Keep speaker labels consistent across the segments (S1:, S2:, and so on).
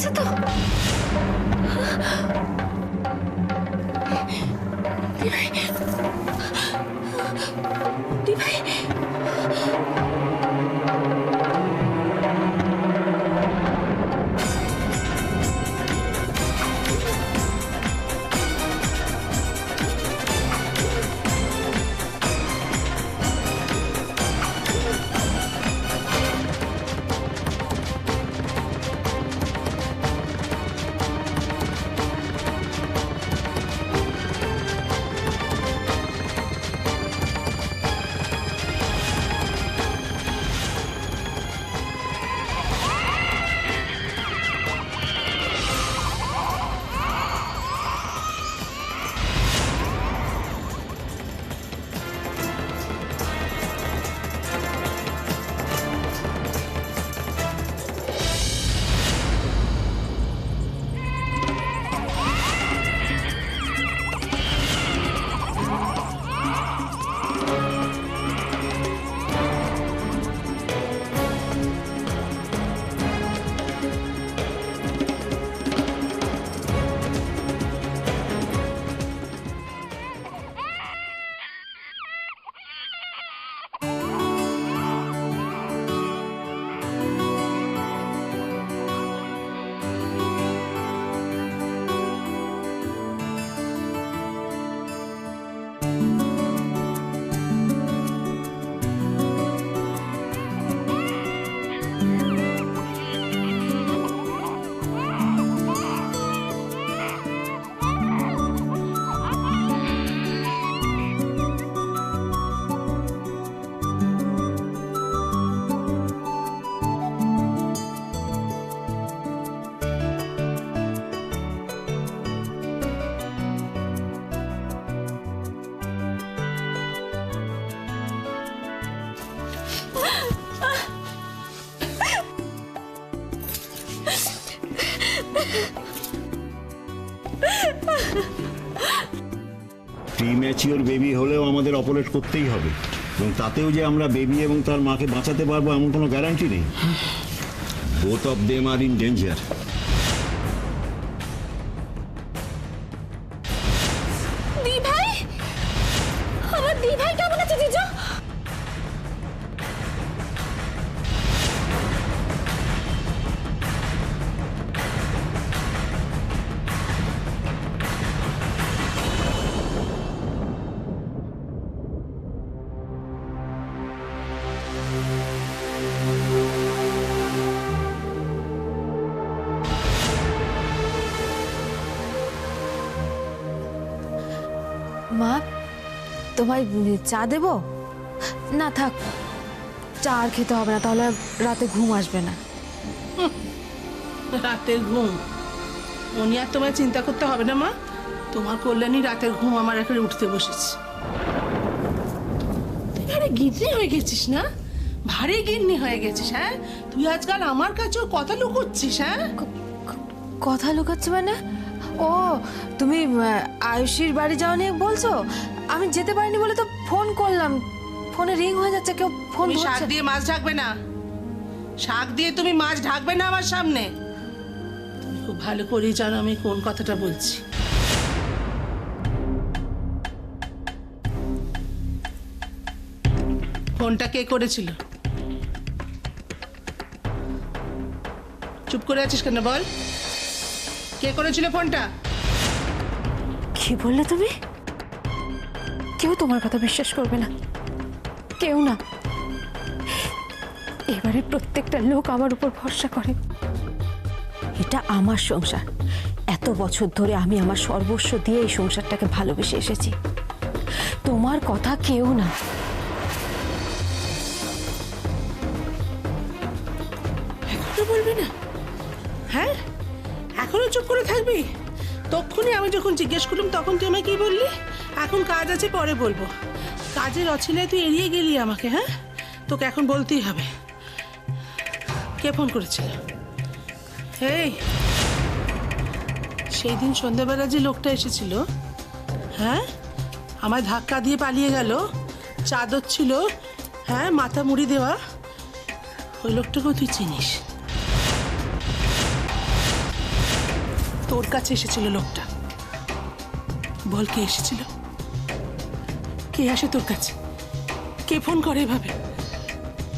S1: গেছে তো? দিভাই, দিভাই,
S2: premature baby হলেও আমাদের অপারেট করতেই হবে, এবং তাতেও যে আমরা বেবি এবং তার মাকে বাঁচাতে পারবো এমন কোনো গ্যারান্টি নেই। Both of them are in danger.
S1: দিভাই, আমার দিভাই কেমন আছে জিজু? মা, তোমায় চা দেব? না থাক, চা আর খেতে হবে না, তাহলে রাতে ঘুম আসবে না।
S3: রাতের ঘুম উনি আর তোমায় চিন্তা করতে হবে না মা, তোমার কল্যাণী রাতের ঘুম আমার এখানে উঠতে বসেছে। তুই ভারী গিন্নি হয়ে গেছিস না, ভারী গিন্নি হয়ে গেছিস। হ্যাঁ, তুই আজকাল আমার কাছেও কথা লুকোচ্ছিস। হ্যাঁ,
S1: কথা লুকাচ্ছে মানে? ও, তুমি আয়ুষীর বাড়ি যাও নিয়ে বলছো? আমি যেতে পারিনি বলে তো ফোন করলাম, ফোনে রিং হয়ে যাচ্ছে, কেউ ফোন
S3: তুমি শাক
S1: ধরছে।
S3: দিয়ে মাছ ঢাকবে না, শাক দিয়ে তুমি মাছ ঢাকবে না আমার সামনে। তুমি খুব ভালো করেই জানো আমি কোন কথাটা বলছি। ফোনটা কে করেছিল? চুপ করে আছিস কেন, বল কে করেছিল ফোনটা?
S1: কি বললে তুমি? কেউ তোমার কথা বিশ্বাস করবে না, কেউ না। এবারে প্রত্যেকটা লোক আমার উপর ভরসা করে। এটা আমার সংসার, এত বছর ধরে আমি আমার সর্বস্ব দিয়ে এই সংসারটাকে ভালোবেসে এসেছি। তোমার কথা কেউ না।
S3: এখনো বলবি না? হ্যাঁ, এখনো চুপ করে থাকবি? তখনই আমি যখন জিজ্ঞেস করলাম তখন তুই আমায় কি বললি? এখন কাজ আছে, পরে বলবো। কাজের অছিলায় তুই এড়িয়ে গেলি আমাকে। হ্যাঁ, তোকে এখন বলতেই হবে। কে ফোন করেছিল? এই সেই দিন সন্ধ্যাবেলা যে লোকটা এসেছিল, হ্যাঁ, আমায় ধাক্কা দিয়ে পালিয়ে গেল, চাদর ছিল, হ্যাঁ, মাথা মুড়ি দেওয়া, ওই লোকটাকেও তুই চিনিস? তোর কাছে এসেছিল লোকটা, বল কে এসেছিল? কে আসে তোর কাছে? কে ফোন করে এভাবে?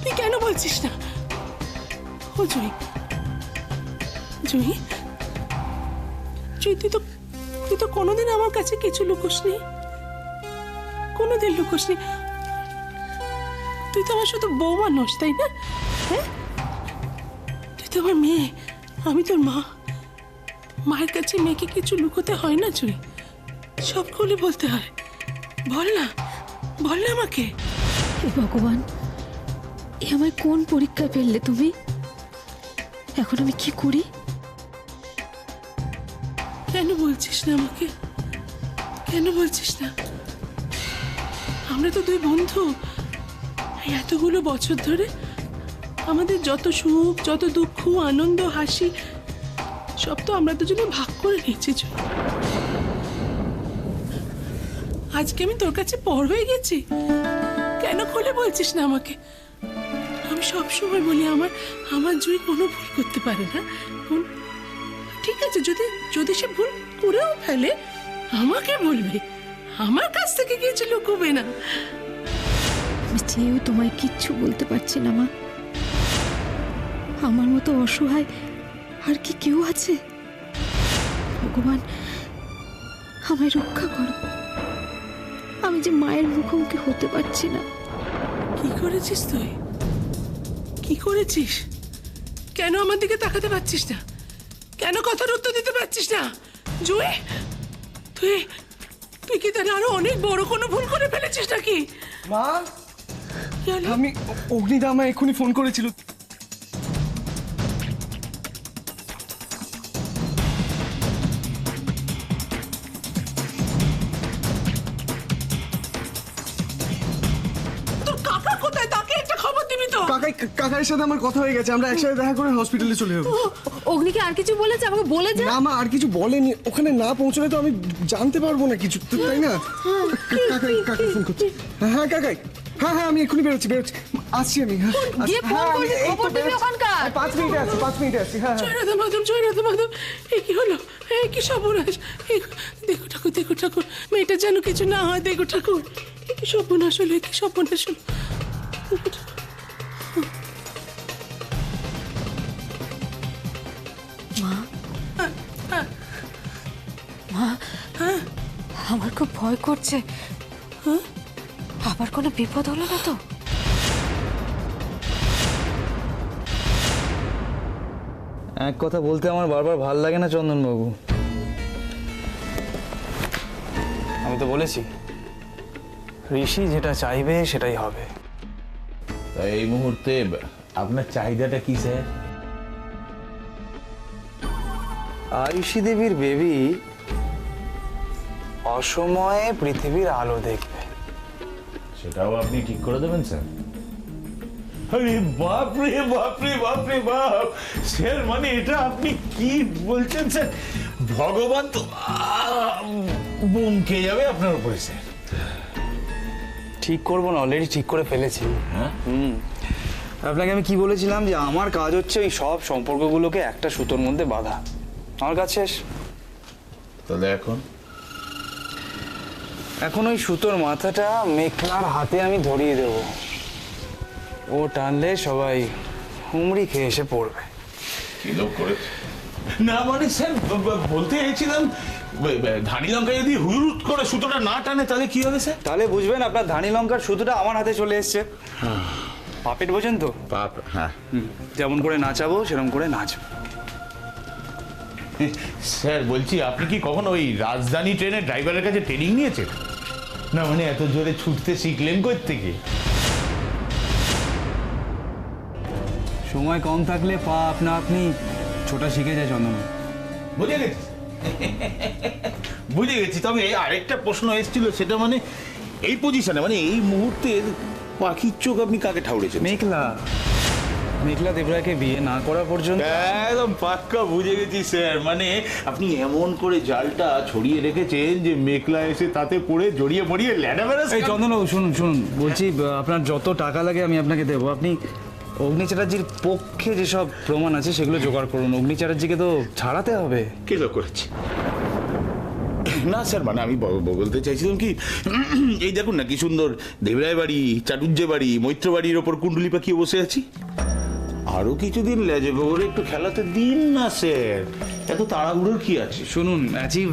S3: তুই কেন বলছিস না? ও জুই, জুই, জুই, তুই তো কোনোদিন আমার কাছে কিছু লুকোসনি, কোনোদিন লুকোসনি। তুই তো আমার শুধু বৌমা নস, তাই না? হ্যাঁ, তুই তো আমার মেয়ে, আমি তোর মা। মায়ের কাছে মেয়েকে কিছু লুকোতে হয় না জুই, সব খুলে বলতে হয়। বল না, বল না আমাকে।
S1: হে ভগবান, এ আমায় কোন পরীক্ষায় ফেললে তুমি? এখন আমি কি করি?
S3: কেন বলছিস না আমাকে? কেন বলছিস না? আমরা তো দুই বন্ধু, এই এতগুলো বছর ধরে আমাদের যত সুখ, যত দুঃখ, আনন্দ, হাসি সব তো আমরা দুজনে ভাগ করে নিয়েছি জুই। আজকে আমি তোর কাছে পর হয়ে গেছি, কেন খুলে বলছিস না আমাকে? আমি সব সময় বলি আমার জুই কোনো ভুল করতে পারে না। ঠিক আছে, যদি সে ভুল করেও ফেলে আমাকে বলবে, আমার কাছ থেকে কিছু লুকোবে না।
S1: আমি চেয়েও তোমায় কিচ্ছু বলতে পারছি না মা। আমার মতো অসহায় আর কি কেউ আছে? ভগবান, আমায় রক্ষা করো। আমি যে মায়ের মুখোমুখি হতে পারছি না।
S3: কি করেছিস তুই? কি করেছিস? কেন আমার দিকে তাকাতে পারছিস না? কেন কথার উত্তর দিতে পারছিস না? জুই, তুই তুই কি তাহলে আরো অনেক বড় কোনো ভুল করে ফেলেছিস নাকি?
S4: মা,
S3: কি হলো?
S4: আমি অগ্নিদা আমায় এক্ষুনি ফোন করেছিল।
S3: তোর কাকা কোথায়? তাকে একটা খবর দিবি তো।
S4: কাকার সাথে আমার কথা হয়ে গেছে, আমরা একসাথে দেখা করে হসপিটালে চলে যাবো।
S1: অগ্নিকে আর কিছু বলেছে? আমাকে বলে যা।
S4: না মা, আর কিছু বলেনি। ওখানে না পৌঁছলে তো আমি জানতে পারবো না কিছু, তাই না? কাকাই ফোন করছি। হ্যাঁ কাকাই, হ্যাঁ, আমি এক্ষুনি বেরোচ্ছি। আসছি আমি।
S1: গিয়ে ফোন
S4: হ্যাঁ,
S1: করবি,
S4: এই তো
S1: খবর দিবি
S4: বেরোচ্ছি।
S1: ওখানকার।
S4: 5 মিনিটে আসছি, 5 মিনিটে আসছি। হ্যাঁ।
S3: জয়রাধা মাধব, এই কি হলো? এই কি সর্বনাশ! দেখো ঠাকুর, মেয়েটা যেন কিছু না হয়, দেখো ঠাকুর। এ কি সর্বনাশ হলো, এ কি সর্বনাশ হলো! দেখো ঠাকুর।
S1: মা, আমার খুব ভয় করছে। আবার কোনো বিপদ হলো না তো?
S5: এক কথা বলতে আমার বারবার ভাল লাগে না চন্দনবাবু। আমি তো বলেছি ঋষি যেটা চাইবে সেটাই হবে।
S6: তাই এই মুহূর্তে আপনার চাহিদাটা কি স্যার?
S5: আয়ুষী দেবীর বেবি অসময়ে পৃথিবীর আলো দেখবে।
S6: সেটাও আপনি ঠিক করে দেবেন স্যার? আরে বাপ রে বাপ রে বাপ রে বাপ স্যার, মানে এটা আপনি কি বলছেন স্যার? ভগবান তো বমকে যাবে আপনার উপরে স্যার।
S5: ঠিক করবো না, অলরেডি ঠিক করে ফেলেছি।
S6: হ্যাঁ,
S5: আপনাকে আমি কি বলেছিলাম যে আমার কাজ হচ্ছে ওই সব সম্পর্কগুলোকে একটা সুতোর মধ্যে বাঁধা। আমার কাজ শেষ।
S6: তাহলে
S5: এখন ওই সুতোর মাথাটা মেঘলার হাতে আমি ধরিয়ে দেব। ও টানলে সবাই হুমড়ি খেয়ে এসে পড়বে।
S6: কি লোক করেছে না, মানে স্যার বলতে চাইছিলাম ধানি লঙ্কা যদি হুড়ুট করে সুতোটা না টানে তাহলে কি হবে স্যার?
S5: তাহলে বুঝবেন আপনার ধানি লঙ্কার সুতোটা আমার হাতে চলে এসছে। পাপেট বোঝেন তো?
S6: বাপ, হ্যাঁ
S5: যেমন করে নাচাবো সেরকম করে নাচবো।
S6: স্যার বলছি, আপনি কি কখনো ওই রাজধানী ট্রেনের ড্রাইভারের কাছে ট্রেনিং নিয়েছেন? না মানে এত জোরে ছুটতে শিখলেন কই থেকে?
S5: সময় কম থাকলে পা আপনা আপনি ছোটা শিখে যায় চন্দন।
S6: বুঝে গেছি বুঝে গেছি। তবে আরেকটা প্রশ্ন এসেছিল, সেটা মানে এই পজিশনে, মানে এই মুহূর্তের পাখির চোখ আপনি কাকে ঠাউরেছেন?
S5: মেঘলা দেবরায়কে বিয়ে না করা পর্যন্ত।
S6: একদম পাক্কা বুঝে গেছি স্যার, মানে আপনি এমন করে জালটা ছড়িয়ে রেখেছেন যে মেঘলা এসে তাতে পড়ে জড়িয়ে মরিয়ে ল্যাডা বেড়া।
S5: এই চন্দনবাবু শুনুন, বলছি আপনার যত টাকা লাগে আমি আপনাকে দেবো। আপনি অগ্নি চ্যাটার্জির পক্ষে যেসব প্রমাণ আছে সেগুলো জোগাড় করুন। অগ্নি চ্যাটার্জিকে তো ছাড়াতে হবে।
S6: কে তো করেছে? না স্যার, মানে আমি বলতে চাইছিলাম কি, এই দেখুন না কি সুন্দর দেবরায় বাড়ি, চাটুর্যে বাড়ি, মৈত্র বাড়ির ওপর কুণ্ডুলি পাকিয়ে বসে আছি। আরো কিছুদিন লেজে গোবরে একটু খেলাতে দিন না স্যার, এত তাড়াহুড়োর কি আছে?
S5: শুনুন, অ্যাচিভ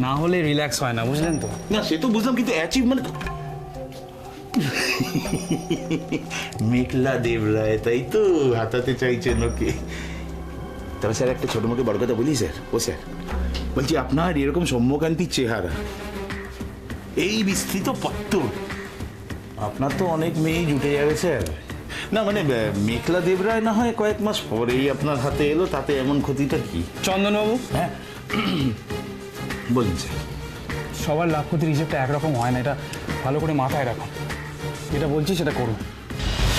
S5: না হলে রিল্যাক্স হয় না, বুঝলেন তো?
S6: না সে তো বুঝলাম, কিন্তু অ্যাচিভ মানে মেঘলা দেবরায়, তাই তো হাতাতে চাইছেন ওকে। তবে স্যার একটা ছোট মোটো বড় কথা বলি স্যার। ও স্যার বলছি, আপনার এরকম সৌম্যকান্তির চেহারা, এই বিস্তৃত পত্তর, আপনার তো অনেক মেয়েই জুটে যাবে স্যার। না মানে মেঘলা দেবরায় না হয় কয়েক মাস পরেই আপনার হাতে এলো, তাতে এমন ক্ষতিটা কি?
S5: চন্দনবাবু,
S6: হ্যাঁ বলুন স্যার।
S5: সবার লাভ ক্ষতির হিসেবটা একরকম হয় না, এটা ভালো করে মাথায় রাখুন। যেটা বলছি সেটা করুন।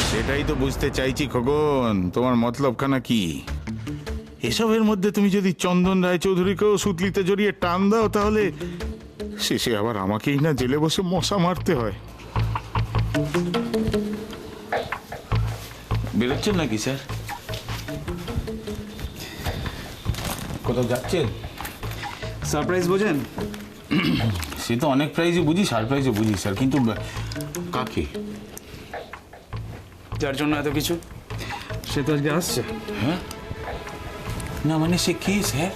S6: সেটাই তো বুঝতে চাইছি খোকন, তোমার মতলবখানা কি? এসবের মধ্যে তুমি যদি চন্দন রায়চৌধুরীকেও সুতলিতে জড়িয়ে টান দাও, তাহলে শেষে আবার আমাকেই না জেলে বসে মশা মারতে হয়। বেরোচ্ছেন নাকি স্যার? কোথাও যাচ্ছেন?
S5: সারপ্রাইজ বোঝেন?
S6: সে তো অনেক প্রাইজে বুঝি, সারপ্রাইজে বুঝি স্যার, কিন্তু কাকে?
S5: যার জন্য এত কিছু, সে তো আজকে আসছে।
S6: হ্যাঁ, না মানে সে কে স্যার?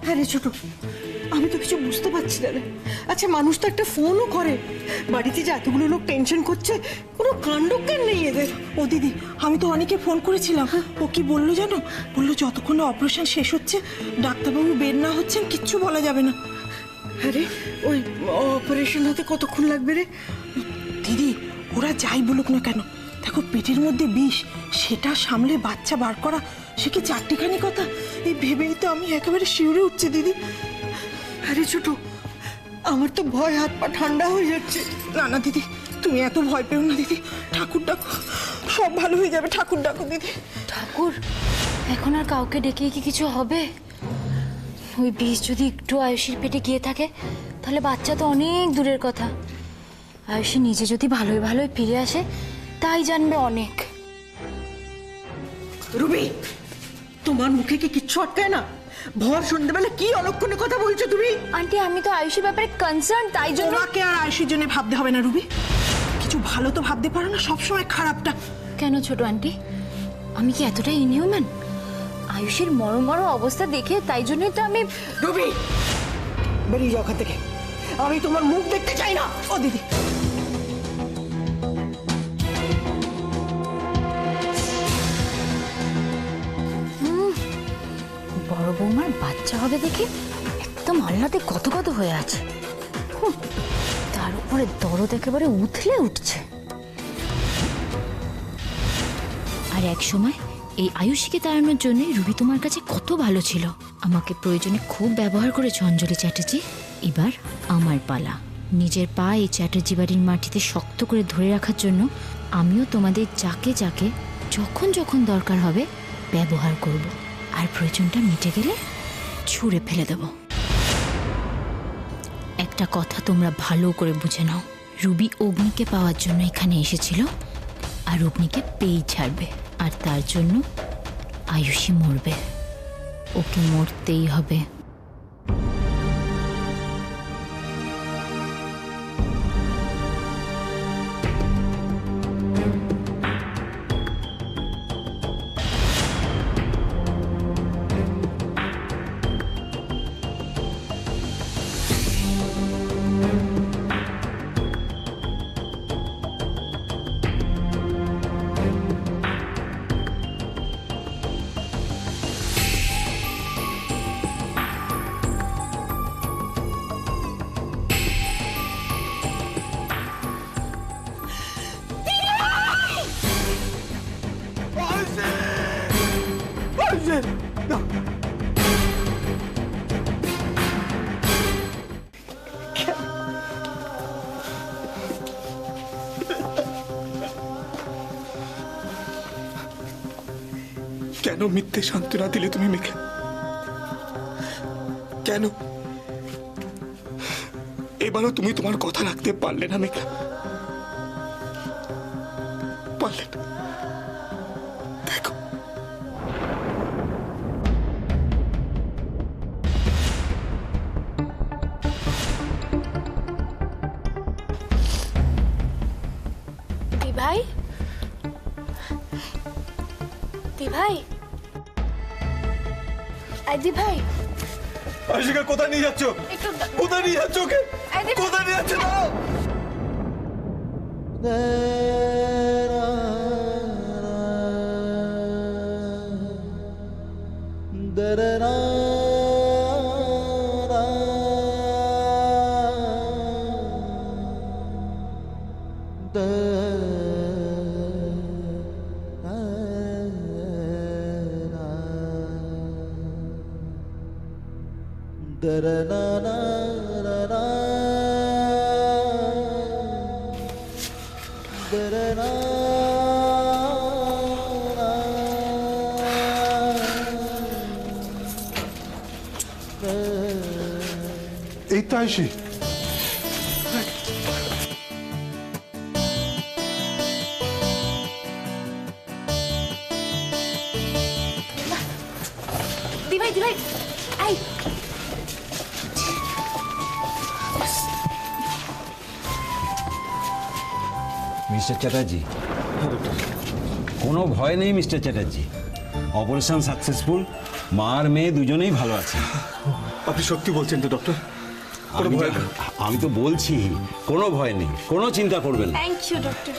S7: হ্যাঁ রে ছোট, আমি তো কিছু বুঝতে পারছি না রে। আচ্ছা, মানুষ তো একটা ফোনও করে, বাড়িতে যে এতগুলো লোক টেনশন করছে, কোনো কাণ্ডজ্ঞান নেই এদের।
S3: ও দিদি, আমি তো অনেকে ফোন করেছিলাম, ও কি বললো জানো? বললো যতক্ষণ অপারেশন শেষ হচ্ছে, ডাক্তারবাবু বের না হচ্ছেন, কিচ্ছু বলা যাবে না।
S7: আরে ওই অপারেশন হতে কতক্ষণ লাগবে রে?
S3: দিদি, ওরা যাই বলুক না কেন, দেখো পেটের মধ্যে বিষ, সেটা সামলে বাচ্চা বার করা, সে কি চারটিখানি কথা? এই ভেবেই তো আমি একেবারে শিউরে উঠছে দিদি।
S7: আরে ছোট, আমার তো ভয়, হাত পা ঠান্ডা হয়ে যাচ্ছে।
S3: না না দিদি, তুমি এত ভয় পেও না দিদি, ঠাকুর ডাকো, সব ভালো হয়ে যাবে, ঠাকুর ডাকো দিদি।
S8: ঠাকুর, এখন আর কাউকে ডেকে কি কিছু হবে? ওই বিষ যদি একটু আয়ুষীর পেটে গিয়ে থাকে, তাহলে বাচ্চা তো অনেক দূরের কথা। আয়ুষী নিজে যদি ভালোই ভালোই ফিরে আসে, তাই জানবে অনেক।
S7: রুবি, তোমার মুখে কি কিচ্ছু আটকায় না? ভর সন্ধ্যেবেলা কি অলক্ষণে কথা বলছো তুমি?
S8: আন্টি, আমি তো আয়ুষীর ব্যাপারে কনসার্ন, তাই জন্য।
S3: তোমাকে আর আয়ুষের জন্য ভাবতে হবে না রুবি, কিছু ভালো তো ভাবতে পারো না, সবসময় খারাপটা।
S8: কেন ছোট আন্টি, আমি কি এতটা ইনহিউম্যান? আয়ুষীর মরো অবস্থা দেখে তাই জন্যই তো আমি।
S7: রুবি, বেরিয়ে যাও ওখান থেকে, আমি তোমার মুখ দেখতে চাই না।
S3: ও দিদি,
S8: বড় বৌমার বাচ্চা হবে দেখে একদম আহ্লাদে কত হয়ে আছে। তার উপরে দরদ একেবারে উথলে উঠছে। আর এক সময় এই আয়ুষীকে তাড়ানোর জন্য রুবি তোমার কাছে কত ভালো ছিল, আমাকে প্রয়োজনে খুব ব্যবহার করেছে অঞ্জলি চ্যাটার্জি। এবার আমার পালা। নিজের পা এই চ্যাটার্জি বাড়ির মাটিতে শক্ত করে ধরে রাখার জন্য আমিও তোমাদের যাকে যাকে যখন যখন দরকার হবে ব্যবহার করব, আর প্রয়োজনটা মিটে গেলে ছুঁড়ে ফেলে দেব। একটা কথা তোমরা ভালো করে বুঝে নাও, রুবি অগ্নিকে পাওয়ার জন্য এখানে এসেছিল, আর অগ্নিকে পেয়েই ছাড়বে, আর তার জন্য আয়ুষী মরবে। ওকে মরতেই হবে।
S4: কেন মিথ্যে সান্ত্বনা দিলে তুমি মেঘলা? কেন এবারও তুমি তোমার কথা রাখতে পারলে না মেঘলা? পারলে না? দেখো
S8: দি ভাই, দি ভাই, দি ভাই,
S4: আশিকা কোথায় নিয়ে যাচ্ছ?
S8: একটু
S4: কোথায় নিয়ে যাচ্ছ ওকে? কোথায় নিয়ে যাচ্ছ? দাঁড়াও।
S9: এই তো আইসি।
S8: দি ভাই, দি ভাই, আই,
S2: মিস্টার চ্যাটার্জি, কোনো ভয় নেই মিস্টার চ্যাটার্জি। অপারেশন সাকসেসফুল, মা আর মেয়ে দুজনেই ভালো আছে।
S4: আপনি সত্যি বলছেন তো ডক্টর? কোনো ভয় নেই?
S2: আমি তো বলছি কোনো ভয় নেই, কোনো চিন্তা করবেন না।
S8: Thank you doctor.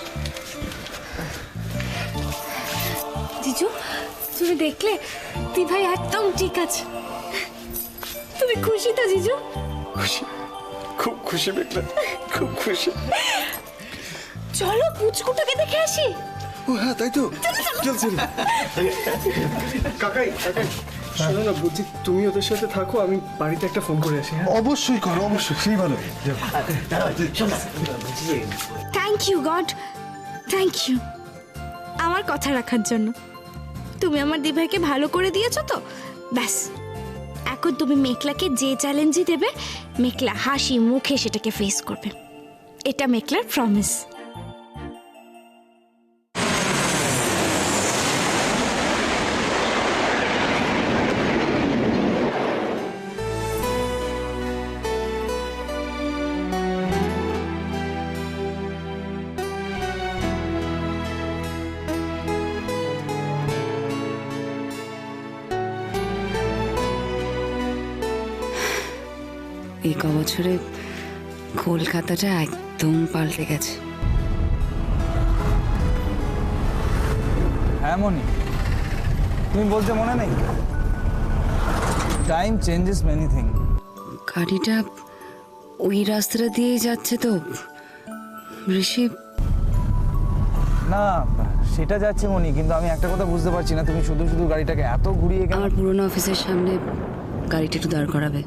S8: জিজু, তুমি দেখলে দি ভাই একদম ঠিক আছে। তুমি খুশি তো জিজু?
S4: খুশি, খুব খুশি মেঘলা, খুব খুশি।
S8: চলো পুচকুটাকে দেখে আসি।
S4: ও হ্যাঁ, তাই তো। চলছে কাকাই, কাকাই শোনো না, বলছি তুমি ওদের সাথে থাকো, আমি বাড়িতে একটা ফোন করে আসি। হ্যাঁ
S9: অবশ্যই করো, অবশ্যই, সেই ভালো।
S8: Thank you God, thank you আমার কথা রাখার জন্য। তুমি আমার দিভাইকে ভালো করে দিয়েছো তো, ব্যাস এখন তুমি মেঘলাকে যে চ্যালেঞ্জই দেবে, মেঘলা হাসি মুখে সেটাকে ফেস করবে। এটা মেঘলার প্রমিস।
S10: এই বছরে কলকাতাটা একদম পাল্টে গেছে।
S5: হ্যাঁ মনি, তুমি বলতে মনে নেই? Time changes many thing.
S10: গাড়িটা ওই রাস্তাটা দিয়েই যাচ্ছে তো ঋষি?
S5: না সেটা যাচ্ছে মনি, কিন্তু আমি একটা কথা বুঝতে পারছি না, তুমি শুধু শুধু গাড়িটাকে এত ঘুরিয়ে কেন?
S10: আমার পুরোনো অফিসের সামনে গাড়িটা একটু দাঁড় করাবে।